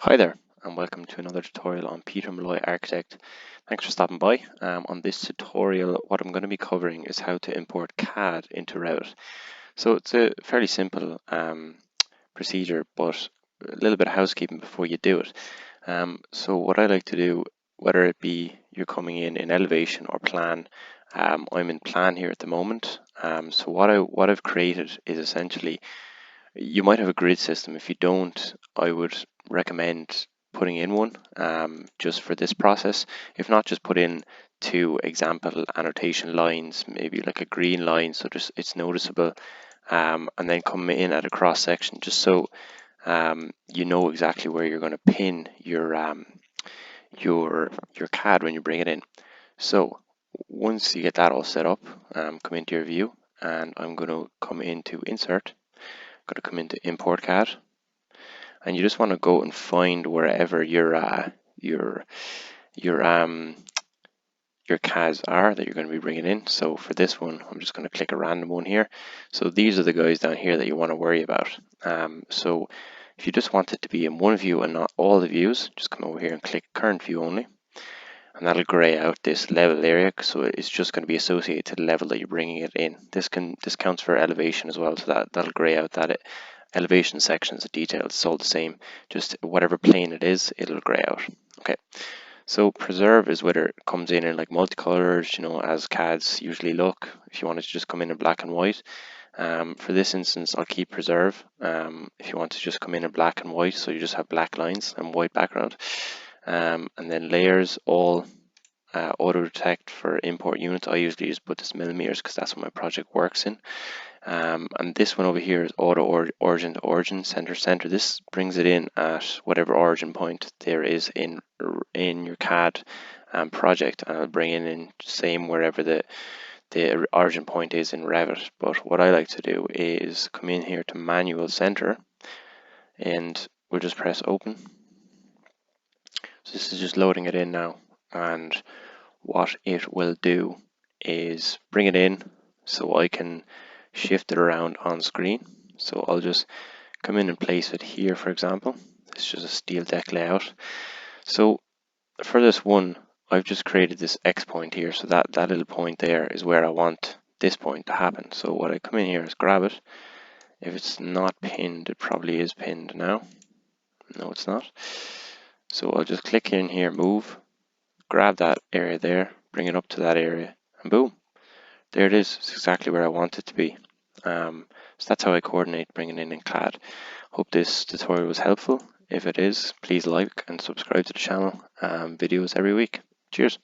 Hi there, and welcome to another tutorial on Peter Malloy Architect. Thanks for stopping by. On this tutorial, what I'm going to be covering is how to import CAD into Revit. So it's a fairly simple procedure, but a little bit of housekeeping before you do it. So what I like to do, whether it be you're coming in elevation or plan, I'm in plan here at the moment. So what I've created is essentially, you might have a grid system. If you don't, I would recommend putting in one just for this process. If not, just put in two example annotation lines, maybe like a green line so just it's noticeable, and then come in at a cross section just so you know exactly where you're going to pin your CAD when you bring it in. So once you get that all set up, come into your view, and I'm going to come into insert. Going to come into import CAD, and you just want to go and find wherever your CADs are that you're going to be bringing in. So for this one, I'm just going to click a random one here. So these are the guys down here that you want to worry about. So if you just want it to be in one view and not all the views, just come over here and click current view only, and that'll grey out this level area, so it's just going to be associated to the level that you're bringing it in. This counts for elevation as well, so that'll grey out that elevation sections, the details, it's all the same. Just whatever plane it is, it'll grey out. Okay. So preserve is whether it comes in like multicolors, as CADs usually look. If you want it to just come in black and white. For this instance, I'll keep preserve. If you want to just come in black and white, so you just have black lines and white background. And then layers, all auto detect for import units. I usually just put this millimeters because that's what my project works in. And this one over here is auto origin to origin, center to center. This brings it in at whatever origin point there is in your CAD project, and I'll bring it in same wherever the origin point is in Revit. But what I like to do is come in here to manual center, and we'll just press open. So this is just loading it in now, and what it will do is bring it in so I can shift it around on screen. So I'll just come in and place it here, for example. It's just a steel deck layout. So for this one, I've just created this X point here. So that little point there is where I want this point to happen. So what I come in here is grab it. If it's not pinned, it probably is pinned now. No, it's not. So I'll just click in here, move, grab that area there, bring it up to that area, and boom, there it is. It's exactly where I want it to be. So that's how I coordinate bringing in CAD. Hope this tutorial was helpful. If it is, please like and subscribe to the channel. Videos every week. Cheers.